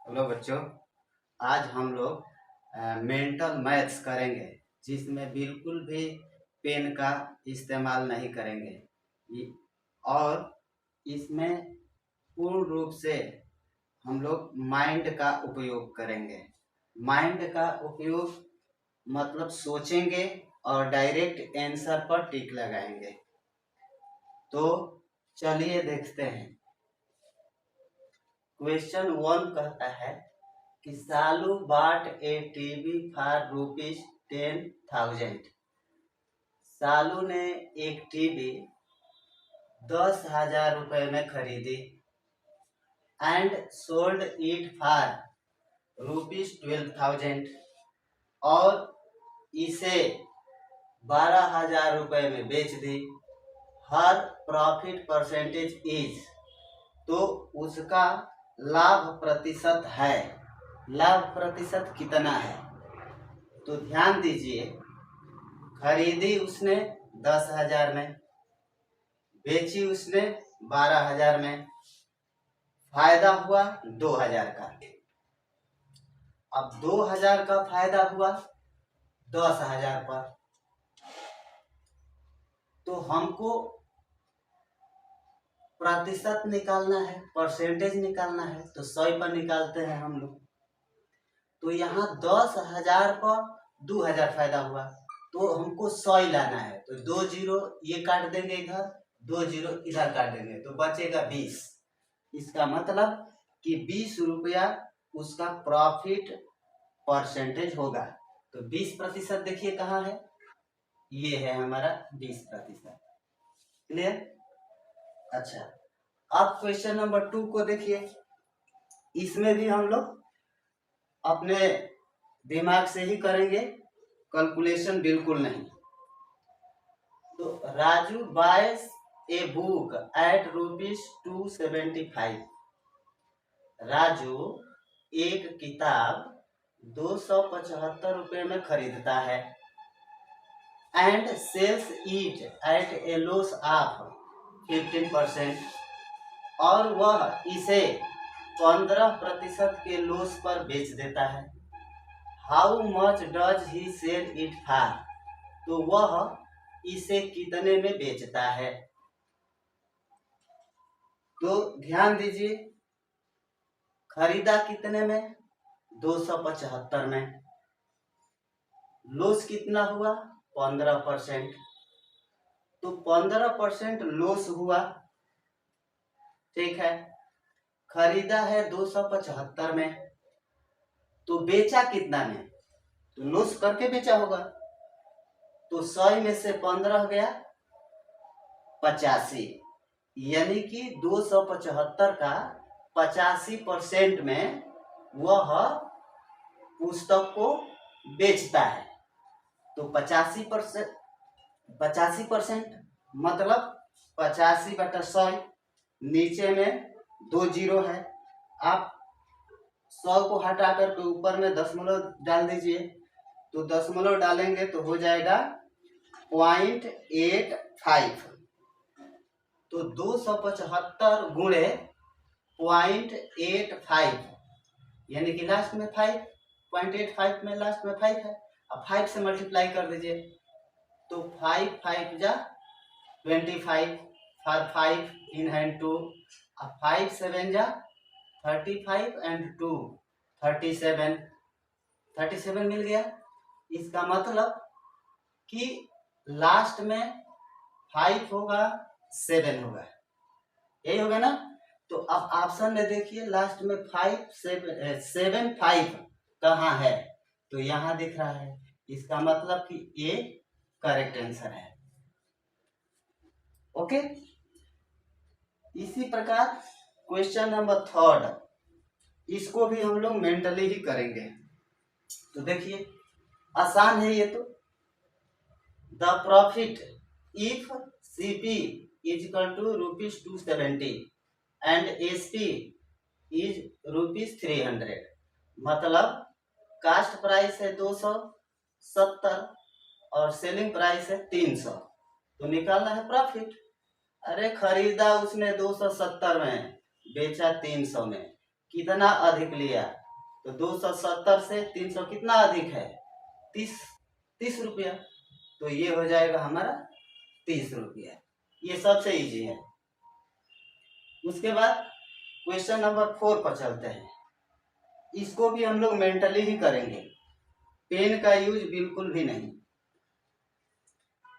Hello बच्चों, आज हम लोग मेंटल मैथ्स करेंगे जिसमें बिल्कुल भी पेन का इस्तेमाल नहीं करेंगे। और इसमें पूर्ण रूप से हम लोग माइंड का उपयोग करेंगे। माइंड का उपयोग मतलब सोचेंगे और डायरेक्ट आंसर पर टिक लगाएंगे। तो चलिए देखते हैं। क्वेश्चन 1 कहता है कि सालू bought a TV for ₹10,000। सालू ने एक टीवी 10,000 रुपए में खरीदी एंड सोल्ड इट फॉर ₹12,000 और इसे 12,000 रुपए में बेच दी। हर प्रॉफिट परसेंटेज इज, तो उसका लाभ प्रतिशत है। लाभ प्रतिशत कितना है? तो ध्यान दीजिए, खरीदी उसने 10,000 में, बेची उसने 12,000 में, फायदा हुआ 2,000 का। अब 2,000 का फायदा हुआ 10,000 पर, तो हमको प्रतिशत निकालना है, परसेंटेज निकालना है। तो 100 पर निकालते हैं हम लोग। तो यहाँ 10,000 पर 2,000 फायदा हुआ, तो हमको 100 लाना है। तो 2 जीरो ये काट देंगे, इधर 2 जीरो इधर काट देंगे, तो बचेगा 20। इसका मतलब कि 20 रुपया उसका प्रॉफिट परसेंटेज होगा। तो 20% देखिए कहाँ है, ये है हमारा 20%। क्लियर? अच्छा, अब क्वेश्चन नंबर 2 को देखिए। इसमें भी हम लोग अपने दिमाग से ही करेंगे, कैलकुलेशन बिल्कुल नहीं। तो Raju buys a book at ₹275। Raju एक किताब 275 रुपए में खरीदता है and sells it at a loss of 15%, और वह इसे 15% के लॉस पर बेच देता है। How much does he sell it for, तो वह इसे कितने में बेचता है? तो ध्यान दीजिए, खरीदा कितने में? 275 में। लॉस कितना हुआ? 15%। तो 15% लॉस हुआ, ठीक है। खरीदा है 275 में, तो बेचा कितना में? तो लॉस करके बेचा होगा। तो 100 में से 15 गया 85, यानी कि 275 का 85% में वह पुस्तक को बेचता है। तो 85% मतलब 85/100, नीचे में 2 जीरो है। आप 100 को हटा करके ऊपर में दशमलव डाल दीजिए। तो दशमलव डालेंगे तो हो जाएगा 0.85। तो 275 गुणे 0.85, यानी कि लास्ट में 5, 0.85 में लास्ट में 5 है। अब 5 से मल्टीप्लाई कर दीजिए, तो 5 5 जा 25, फॉर 5 इन हैंड 2, अब 5 7 जा 35 एंड 2 37 मिल गया। इसका मतलब कि लास्ट में 5 होगा 7 होगा, यही होगा ना। तो अब ऑप्शन में देखिए, लास्ट में 7 5 कहाँ है? तो यहाँ दिख रहा है। इसका मतलब कि ए करेक्ट आंसर है। ओके, इसी प्रकार क्वेश्चन नंबर 3, इसको भी हम लोग मेंटली ही करेंगे। तो देखिए, आसान है ये। तो the profit if CP is equal to ₹270 and SP is ₹300, मतलब कास्ट प्राइस है 270 और सेलिंग प्राइस है 300, तो निकालना है प्रॉफिट। अरे खरीदा उसने 270 में, बेचा 300 में, कितना अधिक लिया, तो 270 से 300 कितना अधिक है, 30 रुपया, तो ये हो जाएगा हमारा 30 रुपया। ये सबसे इजी है। उसके बाद क्वेश्चन नंबर 4 पर चलते हैं। इसको भी हम लोग मेंटली ही करेंगे, पेन का यूज बिल्कुल भी नहीं।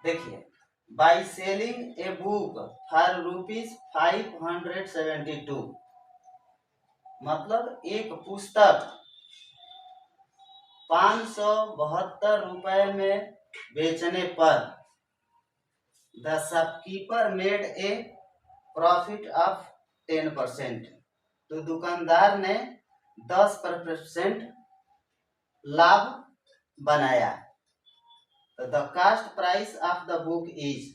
देखिए, by selling a book for ₹572, मतलब एक पुस्तक 572 रुपए में बेचने पर the shopkeeper made a profit of 10%, तो दुकानदार ने 10% लाभ बनाया। तो the cost price of the book is,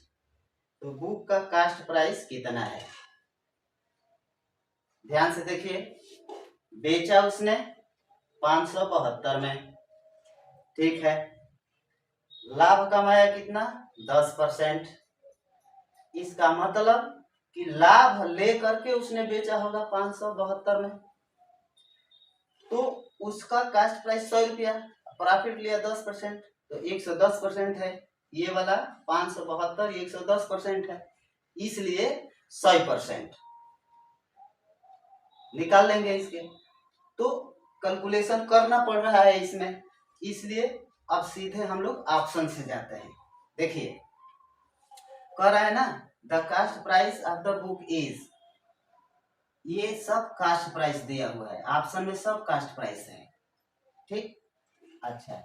तो बुक का कास्ट प्राइस कितना है। ध्यान से देखिए, बेचा उसने 572 में, ठीक है, लाभ कमाया कितना, 10%। इसका मतलब कि लाभ लेकर के उसने बेचा होगा 572 में, तो उसका कास्ट प्राइस 100 रुपया, प्रॉफिट लिया 10%, तो 110% है। ये वाला 572 110% है, इसलिए 100% निकाल लेंगे इसके। तो कैलकुलेशन करना पड़ रहा है इसमें, इसलिए अब सीधे हम लोग ऑप्शन से जाते हैं। देखिए, कह रहा है ना, the cost price of the book is, ये सब कास्ट प्राइस दिया हुआ है, ऑप्शन में सब कास्ट प्राइस है, ठीक। अच्छा,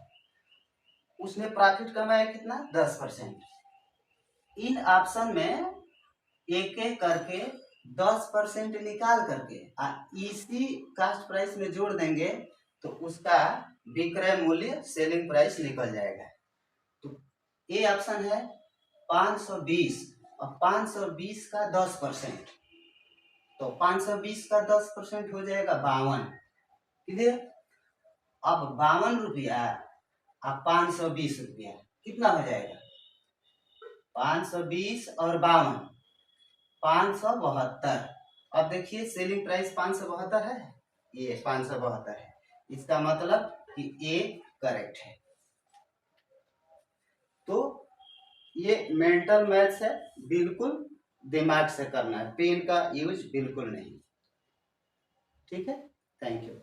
उसने प्रॉफिट कमाया कितना, 10%। इन ऑप्शन में एक एक करके 10% निकाल करके इसी कास्ट प्राइस में जोड़ देंगे, तो उसका विक्रय मूल्य, सेलिंग प्राइस निकल जाएगा। तो ये ऑप्शन है 520, और 520 का 10%, तो 520 का 10% हो जाएगा 52। क्लियर। अब 52 रुपया और 520 रुपया कितना हो जाएगा, 520 और 52, 572। अब देखिए, सेलिंग प्राइस 572 है, ये 572 है, इसका मतलब कि ए करेक्ट है। तो ये मेंटल मैथ्स है, बिल्कुल दिमाग से करना है, पेन का यूज बिल्कुल नहीं, ठीक है। Thank you.